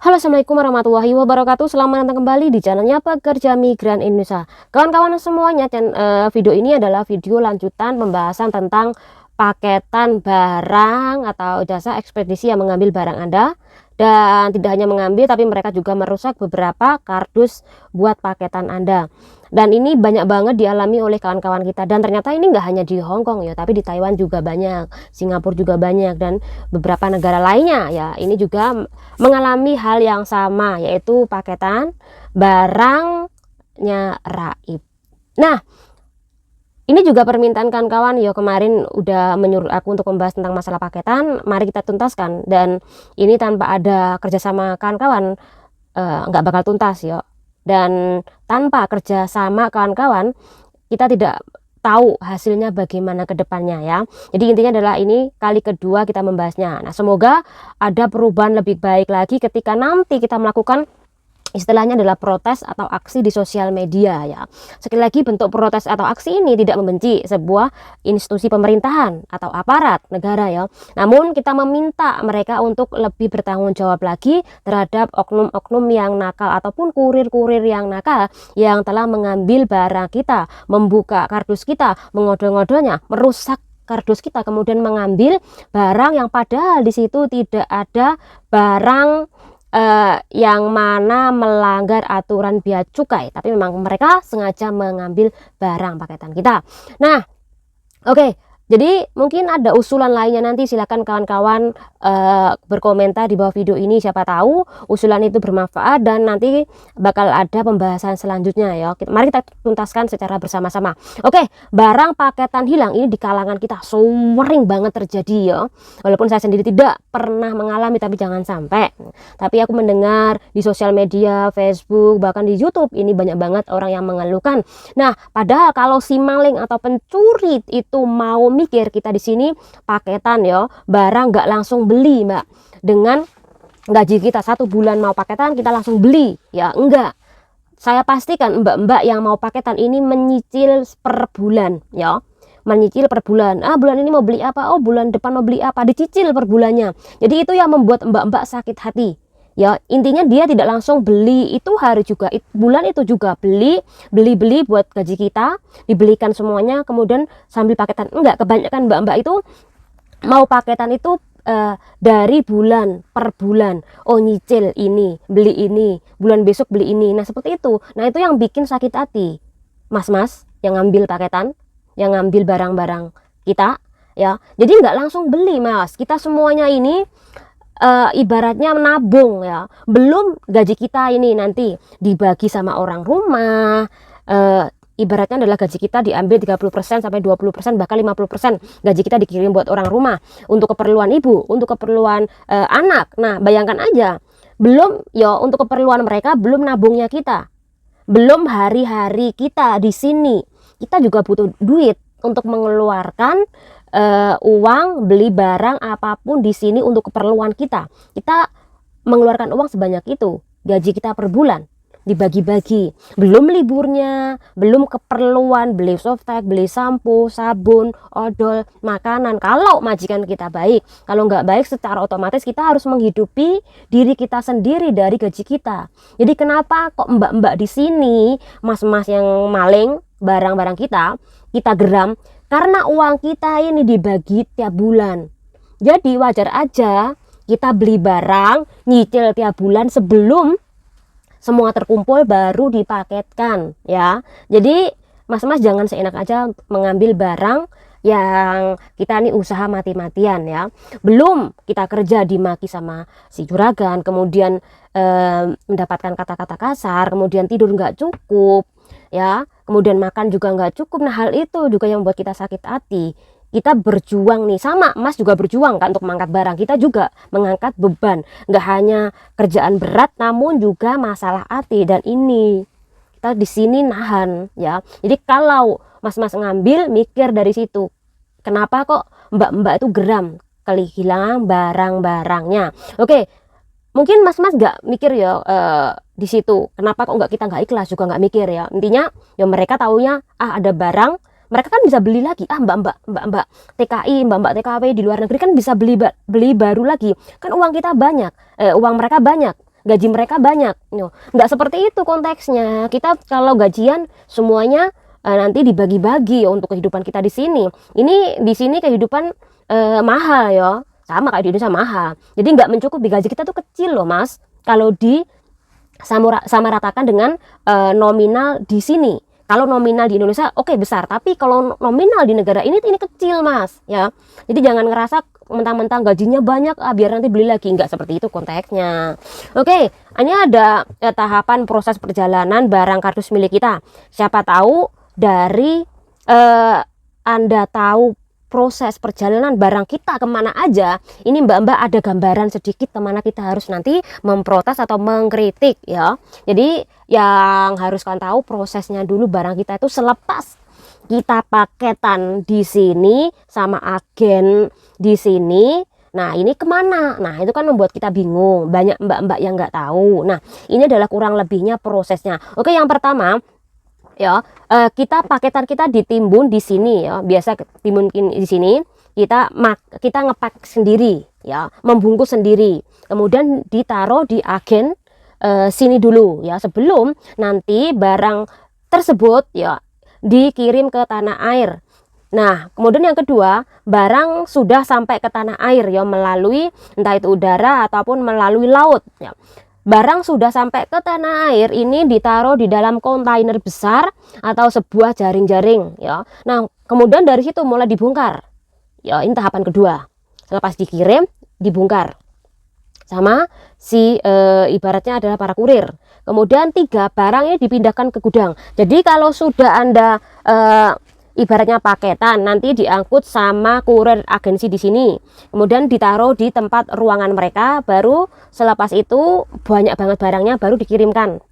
Halo, assalamualaikum warahmatullahi wabarakatuh. Selamat datang kembali di channelnya Pekerja Migran Indonesia. Kawan-kawan semuanya, video ini adalah video lanjutan pembahasan tentang paketan barang atau jasa ekspedisi yang mengambil barang Anda. Dan tidak hanya mengambil, tapi mereka juga merusak beberapa kardus buat paketan Anda. Dan ini banyak banget dialami oleh kawan-kawan kita. Dan ternyata ini nggak hanya di Hong Kong ya, tapi di Taiwan juga banyak, Singapura juga banyak, dan beberapa negara lainnya ya. Ini juga mengalami hal yang sama, yaitu paketan barangnya raib. Nah, ini juga permintaan kawan-kawan ya, kemarin udah menyuruh aku untuk membahas tentang masalah paketan. Mari kita tuntaskan, dan ini tanpa ada kerjasama kawan-kawan nggak bakal tuntas ya. Dan tanpa kerjasama kawan-kawan, kita tidak tahu hasilnya bagaimana ke depannya ya. Jadi intinya adalah ini kali kedua kita membahasnya. Nah, semoga ada perubahan lebih baik lagi ketika nanti kita melakukan istilahnya adalah protes atau aksi di sosial media ya. Sekali lagi, bentuk protes atau aksi ini tidak membenci sebuah institusi pemerintahan atau aparat negara ya. Namun kita meminta mereka untuk lebih bertanggung jawab lagi terhadap oknum-oknum yang nakal ataupun kurir-kurir yang nakal yang telah mengambil barang kita, membuka kardus kita, mengodol-ngodolnya, merusak kardus kita, kemudian mengambil barang yang padahal di situ tidak ada barang yang mana melanggar aturan bea cukai, tapi memang mereka sengaja mengambil barang paketan kita. Nah, oke. Jadi mungkin ada usulan lainnya, nanti silakan kawan-kawan berkomentar di bawah video ini. Siapa tahu usulan itu bermanfaat dan nanti bakal ada pembahasan selanjutnya ya. Mari kita tuntaskan secara bersama-sama. Oke, barang paketan hilang ini di kalangan kita sering banget terjadi ya. Walaupun saya sendiri tidak pernah mengalami, tapi jangan sampai. Tapi aku mendengar di sosial media, Facebook, bahkan di YouTube ini banyak banget orang yang mengeluhkan. Nah, padahal kalau si maling atau pencuri itu mau mikir, kita di sini paketan ya, barang nggak langsung beli mbak, dengan gaji kita 1 bulan mau paketan kita langsung beli ya, enggak. Saya pastikan mbak-mbak yang mau paketan ini menyicil per bulan ya, menyicil per bulan. Bulan ini mau beli apa, oh bulan depan mau beli apa, dicicil per bulannya. Jadi itu yang membuat mbak-mbak sakit hati ya. Intinya dia tidak langsung beli, itu hari juga bulan itu juga beli buat gaji kita, dibelikan semuanya kemudian sambil paketan. Enggak, kebanyakan mbak-mbak itu mau paketan itu dari bulan per bulan. Oh, nyicil ini, beli ini, bulan besok beli ini. Nah, seperti itu. Nah, itu yang bikin sakit hati mas-mas yang ngambil paketan, yang ngambil barang-barang kita ya. Jadi nggak langsung beli mas, kita semuanya ini ibaratnya menabung ya. Belum gaji kita ini nanti dibagi sama orang rumah, ibaratnya adalah gaji kita diambil 30% sampai 20%, bahkan 50% gaji kita dikirim buat orang rumah untuk keperluan ibu, untuk keperluan anak. Nah, bayangkan aja, belum ya untuk keperluan mereka, belum nabungnya kita, belum hari-hari kita di sini. Kita juga butuh duit untuk mengeluarkan uang beli barang apapun di sini untuk keperluan kita. Kita mengeluarkan uang sebanyak itu, gaji kita per bulan dibagi-bagi, belum liburnya, belum keperluan beli softtek, beli sampo, sabun, odol, makanan. Kalau majikan kita baik, kalau nggak baik secara otomatis kita harus menghidupi diri kita sendiri dari gaji kita. Jadi kenapa kok mbak-mbak di sini, mas-mas yang maling barang-barang kita geram? Karena uang kita ini dibagi tiap bulan. Jadi wajar aja kita beli barang, nyicil tiap bulan sebelum semua terkumpul baru dipaketkan ya. Jadi mas-mas jangan seenak aja mengambil barang yang kita ini usaha mati-matian ya. Belum kita kerja dimaki sama si juragan, kemudian mendapatkan kata-kata kasar, kemudian tidur nggak cukup ya, kemudian makan juga nggak cukup. Nah, hal itu juga yang membuat kita sakit hati. Kita berjuang nih, sama mas juga berjuang kan untuk mengangkat barang, kita juga mengangkat beban, nggak hanya kerjaan berat namun juga masalah hati. Dan ini kita di sini nahan ya. Jadi kalau mas-mas ngambil, mikir dari situ, kenapa kok mbak-mbak itu geram kehilangan barang-barangnya. Oke, mungkin mas-mas nggak mikir ya di situ, kenapa kok kita nggak ikhlas, juga nggak mikir ya. Intinya ya mereka taunya ada barang, mereka kan bisa beli lagi. Mbak-mbak TKI, mbak-mbak TKW di luar negeri kan bisa beli baru lagi, kan uang kita banyak, uang mereka banyak, gaji mereka banyak. Nggak seperti itu konteksnya. Kita kalau gajian semuanya nanti dibagi-bagi untuk kehidupan kita di sini. Ini di sini kehidupan mahal ya, sama kayak di Indonesia mahal. Jadi nggak mencukupi, gaji kita tuh kecil loh mas. Kalau di sama ratakan dengan nominal di sini. Kalau nominal di Indonesia oke besar, tapi kalau nominal di negara ini kecil mas ya. Jadi jangan ngerasa mentang-mentang gajinya banyak biar nanti beli lagi, nggak seperti itu konteksnya. Oke, ini ada tahapan proses perjalanan barang kardus milik kita. Siapa tahu dari Anda tahu proses perjalanan barang kita kemana aja, ini mbak-mbak ada gambaran sedikit kemana kita harus nanti memprotes atau mengkritik ya. Jadi yang harus kalian tahu prosesnya dulu barang kita itu selepas kita paketan di sini sama agen di sini. Nah ini kemana? Nah itu kan membuat kita bingung, banyak mbak-mbak yang nggak tahu. Nah ini adalah kurang lebihnya prosesnya. Oke, yang pertama ya, kita paketan kita ditimbun di sini ya, biasa timbun di sini, kita ngepak sendiri ya, membungkus sendiri, kemudian ditaruh di agen sini dulu ya, sebelum nanti barang tersebut ya dikirim ke tanah air. Nah kemudian yang kedua, barang sudah sampai ke tanah air ya, melalui entah itu udara ataupun melalui laut ya. Barang sudah sampai ke tanah air, ini ditaruh di dalam kontainer besar atau sebuah jaring-jaring ya. Nah kemudian dari situ mulai dibongkar ya, ini tahapan kedua. Selepas dikirim dibongkar sama si ibaratnya adalah para kurir. Kemudian 3, barang ini dipindahkan ke gudang. Jadi kalau sudah Anda ibaratnya paketan nanti diangkut sama kurir agensi di sini, kemudian ditaruh di tempat ruangan mereka, baru selepas itu banyak banget barangnya baru dikirimkan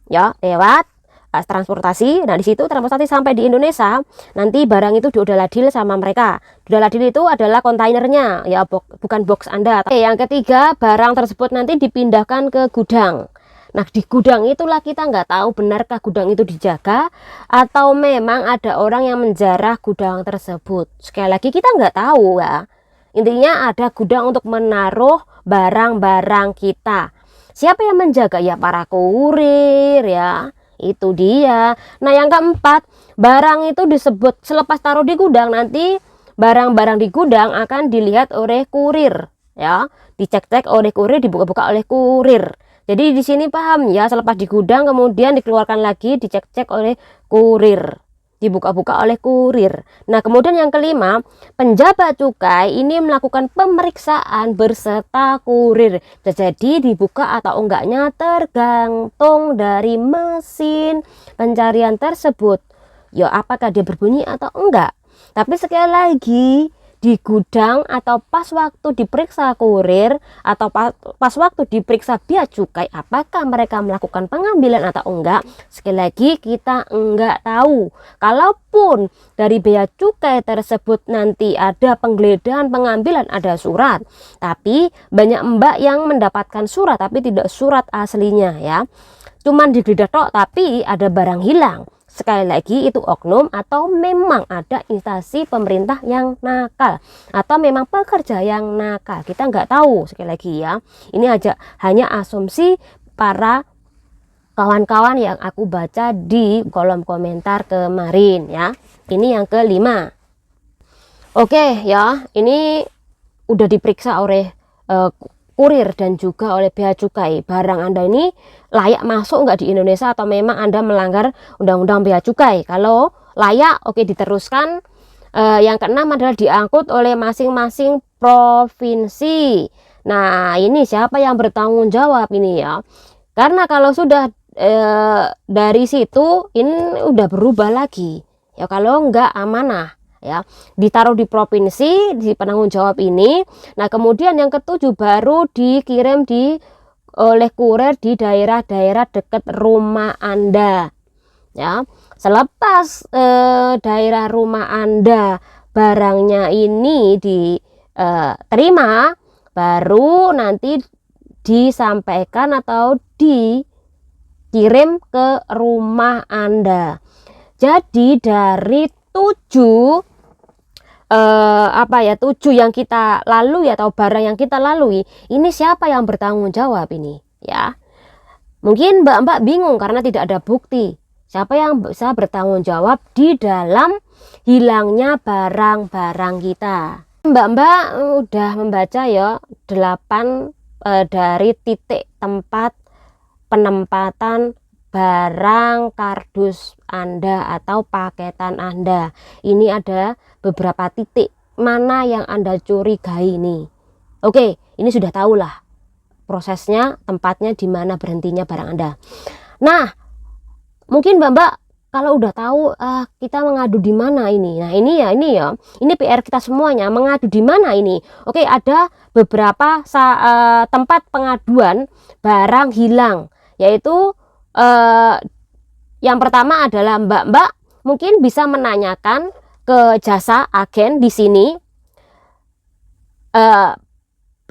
ya lewat transportasi. Nah di situ transportasi sampai di Indonesia, nanti barang itu diodaladil sama mereka. Diodaladil itu adalah kontainernya ya, bukan box Anda. Oke, yang ketiga, barang tersebut nanti dipindahkan ke gudang. Nah di gudang itulah kita nggak tahu benarkah gudang itu dijaga atau memang ada orang yang menjarah gudang tersebut. Sekali lagi kita nggak tahu ya. Intinya ada gudang untuk menaruh barang-barang kita. Siapa yang menjaga? Ya para kurir ya. Itu dia. Nah yang keempat, barang itu disebut selepas taruh di gudang, nanti barang-barang di gudang akan dilihat oleh kurir ya. Dicek-cek oleh kurir, dibuka-buka oleh kurir. Jadi di sini paham ya, selepas di gudang kemudian dikeluarkan lagi, dicek-cek oleh kurir, dibuka-buka oleh kurir. Nah kemudian yang kelima, penjabat cukai ini melakukan pemeriksaan berserta kurir. Jadi dibuka atau enggaknya tergantung dari mesin pencarian tersebut ya, apakah dia berbunyi atau enggak. Tapi sekali lagi, di gudang atau pas waktu diperiksa kurir atau pas waktu diperiksa bea cukai, apakah mereka melakukan pengambilan atau enggak, sekali lagi kita enggak tahu. Kalaupun dari bea cukai tersebut nanti ada penggeledahan, pengambilan, ada surat, tapi banyak mbak yang mendapatkan surat tapi tidak surat aslinya ya, cuman digeledah tok tapi ada barang hilang. Sekali lagi itu oknum atau memang ada instansi pemerintah yang nakal atau memang pekerja yang nakal, kita nggak tahu. Sekali lagi ya, ini aja hanya asumsi para kawan-kawan yang aku baca di kolom komentar kemarin ya. Ini yang kelima. Oke ya, ini udah diperiksa oleh kurir dan juga oleh bea cukai. Barang Anda ini layak masuk nggak di Indonesia atau memang Anda melanggar undang-undang bea cukai. Kalau layak, oke diteruskan. Yang keenam adalah diangkut oleh masing-masing provinsi. Nah ini siapa yang bertanggung jawab ini ya, karena kalau sudah dari situ ini udah berubah lagi ya, kalau nggak amanah ya, ditaruh di provinsi, di penanggung jawab ini. Nah kemudian yang ketujuh, baru dikirim oleh kurir di daerah-daerah dekat rumah Anda ya. Selepas daerah rumah Anda barangnya ini diterima, baru nanti disampaikan atau dikirim ke rumah Anda. Jadi dari 7 yang kita lalui atau barang yang kita lalui, ini siapa yang bertanggung jawab ini ya. Mungkin Mbak-mbak bingung karena tidak ada bukti. Siapa yang bisa bertanggung jawab di dalam hilangnya barang-barang kita? Mbak-mbak udah membaca ya 8 dari titik tempat penempatan barang kardus Anda atau paketan Anda. Ini ada beberapa titik mana yang Anda curigai ini. Oke, ini sudah tahulah prosesnya, tempatnya di mana berhentinya barang Anda. Nah, mungkin Mbak-mbak kalau udah tahu kita mengadu di mana ini. Nah, ini ya. Ini PR kita semuanya, mengadu di mana ini. Oke, ada beberapa tempat pengaduan barang hilang, yaitu yang pertama adalah Mbak-mbak mungkin bisa menanyakan ke jasa agen di sini.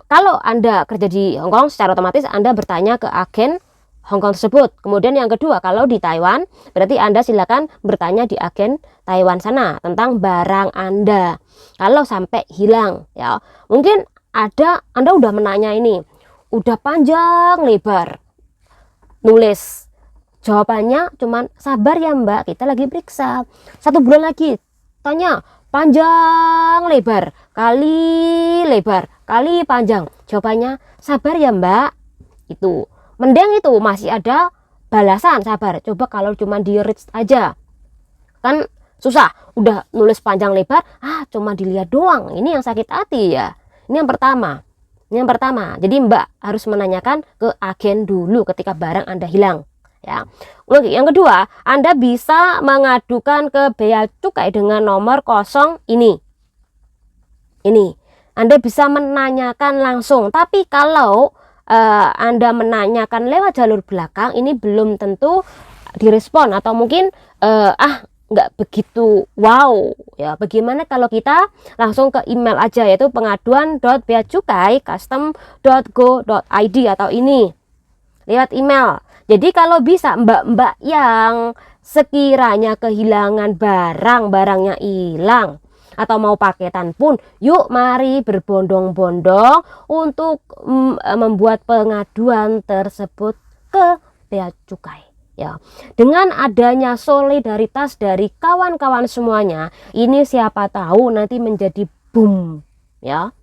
Kalau Anda kerja di Hong Kong, secara otomatis Anda bertanya ke agen Hong Kong tersebut. Kemudian yang kedua, kalau di Taiwan, berarti Anda silakan bertanya di agen Taiwan sana tentang barang Anda. Kalau sampai hilang, ya mungkin Anda udah menanya ini, udah panjang lebar nulis. Jawabannya cuman sabar ya Mbak, kita lagi periksa. 1 bulan lagi tanya panjang lebar kali panjang. Jawabannya sabar ya Mbak. Itu mending itu masih ada balasan sabar. Coba kalau cuma di reach aja kan susah, udah nulis panjang lebar cuma dilihat doang, ini yang sakit hati ya. Ini yang pertama. Jadi Mbak harus menanyakan ke agen dulu ketika barang Anda hilang ya. Oke, yang kedua, Anda bisa mengadukan ke bea cukai dengan nomor 0 ini. Anda bisa menanyakan langsung, tapi kalau Anda menanyakan lewat jalur belakang, ini belum tentu direspon atau mungkin nggak begitu wow ya. Bagaimana kalau kita langsung ke email aja, yaitu pengaduan.beacukai@custom.go.id atau ini lewat email. Jadi kalau bisa Mbak-mbak yang sekiranya kehilangan barangnya hilang atau mau paketan pun, yuk mari berbondong-bondong untuk membuat pengaduan tersebut ke bea cukai ya. Dengan adanya solidaritas dari kawan-kawan semuanya, ini siapa tahu nanti menjadi boom ya.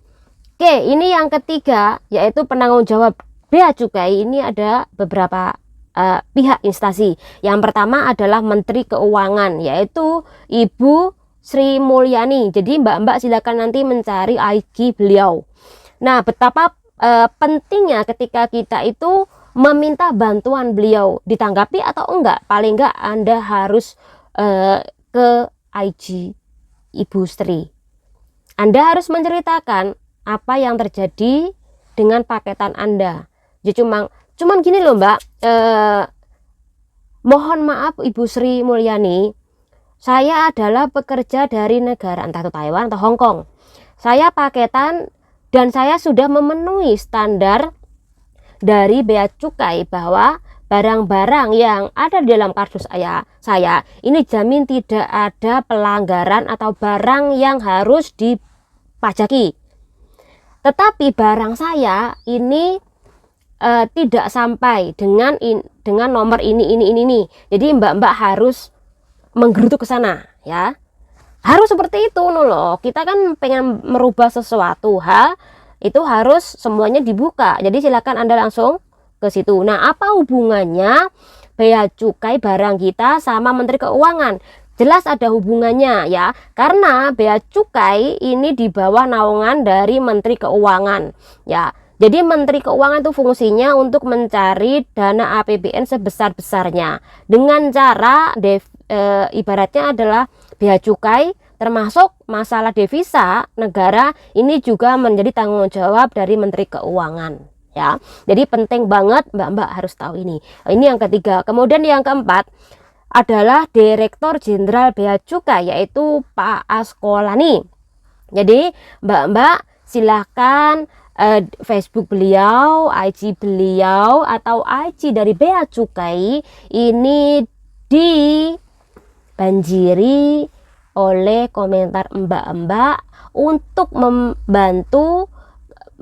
Oke, ini yang ketiga, yaitu penanggung jawab bea cukai. Ini ada beberapa pihak instansi. Yang pertama adalah Menteri Keuangan, yaitu Ibu Sri Mulyani. Jadi Mbak-mbak silakan nanti mencari IG beliau. Nah, betapa pentingnya ketika kita itu meminta bantuan beliau, ditanggapi atau enggak, paling enggak Anda harus ke IG Ibu Sri. Anda harus menceritakan apa yang terjadi dengan paketan Anda. Jadi cuman gini loh Mbak, mohon maaf Ibu Sri Mulyani, saya adalah pekerja dari negara entah itu Taiwan atau Hong Kong. Saya paketan dan saya sudah memenuhi standar dari bea cukai bahwa barang-barang yang ada di dalam kardus saya ini jamin tidak ada pelanggaran atau barang yang harus dipajaki. Tetapi barang saya ini tidak sampai dengan nomor ini. Jadi Mbak-mbak harus menggerutu ke sana ya. Harus seperti itu loh. Kita kan pengen merubah sesuatu itu harus semuanya dibuka. Jadi silakan Anda langsung ke situ. Nah, apa hubungannya bea cukai barang kita sama Menteri Keuangan? Jelas ada hubungannya ya, karena bea cukai ini di bawah naungan dari Menteri Keuangan ya. Jadi Menteri Keuangan itu fungsinya untuk mencari dana APBN sebesar-besarnya dengan cara ibaratnya adalah bea cukai, termasuk masalah devisa negara ini juga menjadi tanggung jawab dari Menteri Keuangan ya. Jadi penting banget Mbak-mbak harus tahu ini. Ini yang ketiga. Kemudian yang keempat adalah Direktur Jenderal Bea Cukai, yaitu Pak Askolani. Jadi Mbak-mbak silahkan Facebook beliau, IG beliau atau IG dari Bea Cukai ini dibanjiri oleh komentar mbak-mbak untuk membantu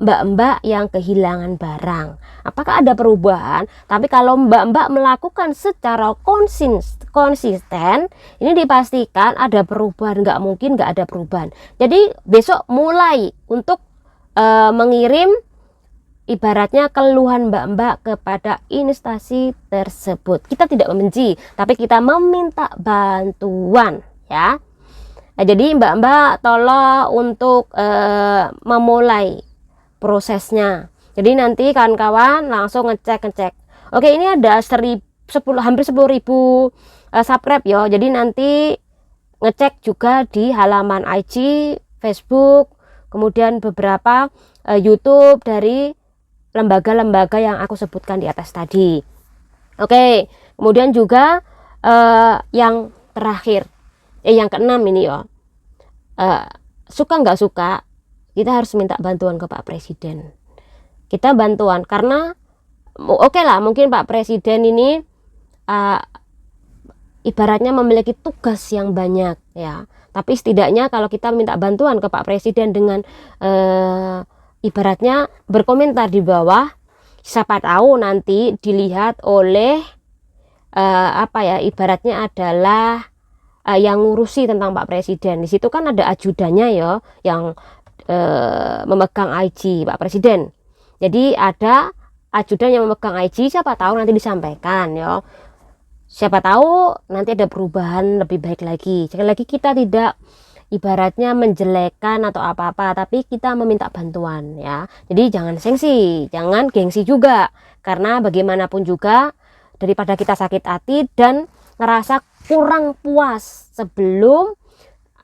mbak-mbak yang kehilangan barang. Apakah ada perubahan? Tapi kalau mbak-mbak melakukan secara konsisten, ini dipastikan ada perubahan. Nggak mungkin nggak ada perubahan. Jadi besok mulai untuk mengirim ibaratnya keluhan mbak-mbak kepada instansi tersebut. Kita tidak membenci, tapi kita meminta bantuan, ya. Nah, jadi mbak-mbak tolong untuk memulai prosesnya. Jadi nanti kawan-kawan langsung ngecek. Oke, ini ada hampir 10.000 subscribe ya. Jadi nanti ngecek juga di halaman IG, Facebook, kemudian beberapa YouTube dari lembaga-lembaga yang aku sebutkan di atas tadi. Oke, kemudian juga yang terakhir, yang keenam ini ya, suka nggak suka, kita harus minta bantuan ke Pak Presiden. Kita bantuan karena oke lah, mungkin Pak Presiden ini ibaratnya memiliki tugas yang banyak ya. Tapi setidaknya kalau kita minta bantuan ke Pak Presiden dengan ibaratnya berkomentar di bawah, siapa tahu nanti dilihat oleh ibaratnya adalah yang ngurusi tentang Pak Presiden. Di situ kan ada ajudannya ya, yang memegang IG Pak Presiden. Jadi ada ajudan yang memegang IG, siapa tahu nanti disampaikan ya. Siapa tahu nanti ada perubahan lebih baik lagi. Sekali lagi kita tidak ibaratnya menjelekkan atau apa-apa, tapi kita meminta bantuan ya. Jadi jangan sensi, jangan gengsi juga, karena bagaimanapun juga daripada kita sakit hati dan ngerasa kurang puas sebelum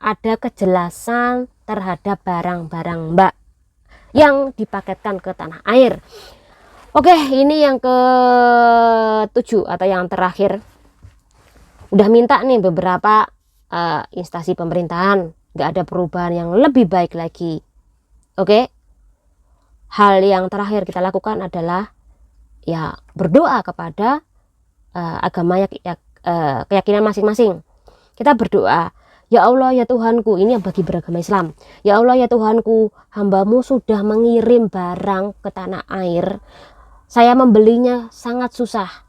ada kejelasan terhadap barang-barang mbak yang dipaketkan ke tanah air. Oke, ini yang ke-7 atau yang terakhir. Udah minta nih beberapa instansi pemerintahan, nggak ada perubahan yang lebih baik lagi. Oke, hal yang terakhir kita lakukan adalah ya berdoa kepada agama keyakinan masing-masing. Kita berdoa, ya Allah ya Tuhanku, ini yang bagi beragama Islam, ya Allah ya Tuhanku, hambamu sudah mengirim barang ke tanah air, saya membelinya sangat susah,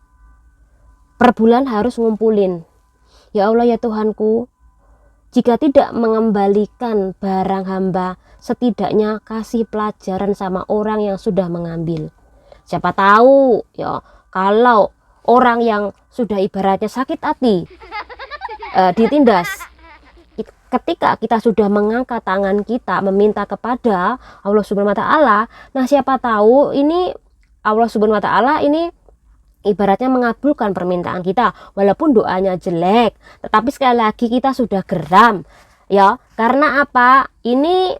per bulan harus ngumpulin. Ya Allah ya Tuhanku, jika tidak mengembalikan barang hamba, setidaknya kasih pelajaran sama orang yang sudah mengambil. Siapa tahu ya, kalau orang yang sudah ibaratnya sakit hati ditindas, ketika kita sudah mengangkat tangan kita meminta kepada Allah Subhanahu wa taala, nah siapa tahu ini Allah Subhanahu wa taala ini ibaratnya mengabulkan permintaan kita, walaupun doanya jelek, tetapi sekali lagi kita sudah geram ya. Karena apa? Ini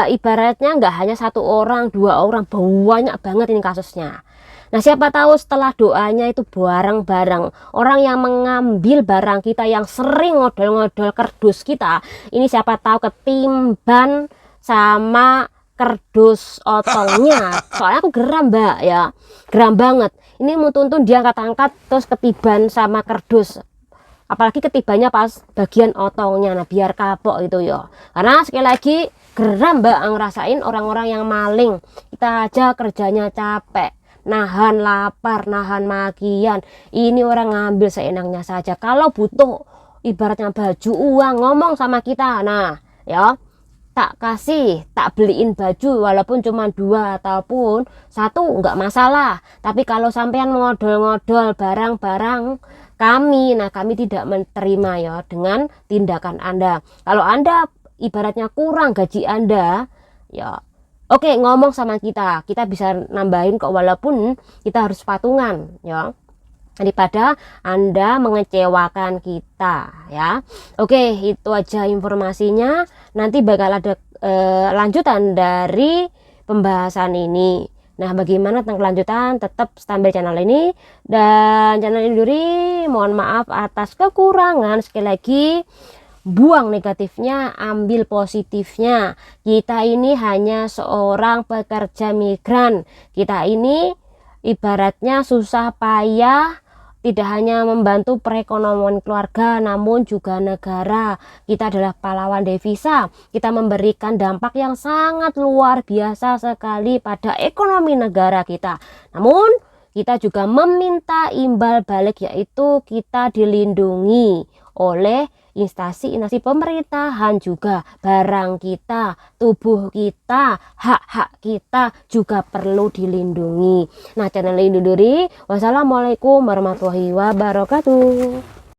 ibaratnya nggak hanya satu orang, dua orang, banyak banget ini kasusnya. Nah siapa tahu setelah doanya itu barang-barang orang yang mengambil barang kita, yang sering ngodol-ngodol kardus kita, ini siapa tahu ketimban sama kardus otongnya. Soalnya aku geram mbak ya, geram banget. Ini mau tuntun dia angkat-angkat terus ketiban sama kardus, apalagi ketibanya pas bagian otongnya. Nah biar kapok itu ya, karena sekali lagi geram mbak ngerasain orang-orang yang maling. Kita aja kerjanya capek, nahan lapar, nahan makian, ini orang ngambil seenaknya saja. Kalau butuh ibaratnya baju, uang, ngomong sama kita, nah ya tak kasih, tak beliin baju walaupun cuma 2 ataupun 1 nggak masalah. Tapi kalau sampean mengodol-ngodol barang-barang kami, nah kami tidak menerima ya dengan tindakan Anda. Kalau Anda ibaratnya kurang gaji Anda ya oke, ngomong sama kita bisa nambahin kok, walaupun kita harus patungan ya, daripada Anda mengecewakan kita ya. Oke, itu aja informasinya. Nanti bakal ada lanjutan dari pembahasan ini. Nah bagaimana tentang kelanjutan, tetap standby channel ini dan channel ini dulu. Mohon maaf atas kekurangan. Sekali lagi, buang negatifnya, ambil positifnya. Kita ini hanya seorang pekerja migran. Kita ini ibaratnya susah payah tidak hanya membantu perekonomian keluarga, namun juga negara. Kita adalah pahlawan devisa. Kita memberikan dampak yang sangat luar biasa sekali pada ekonomi negara kita. Namun kita juga meminta imbal balik, yaitu kita dilindungi oleh instansi pemerintahan juga. Barang kita, tubuh kita, hak-hak kita juga perlu dilindungi. Nah, channel Indodori. Wassalamualaikum warahmatullahi wabarakatuh.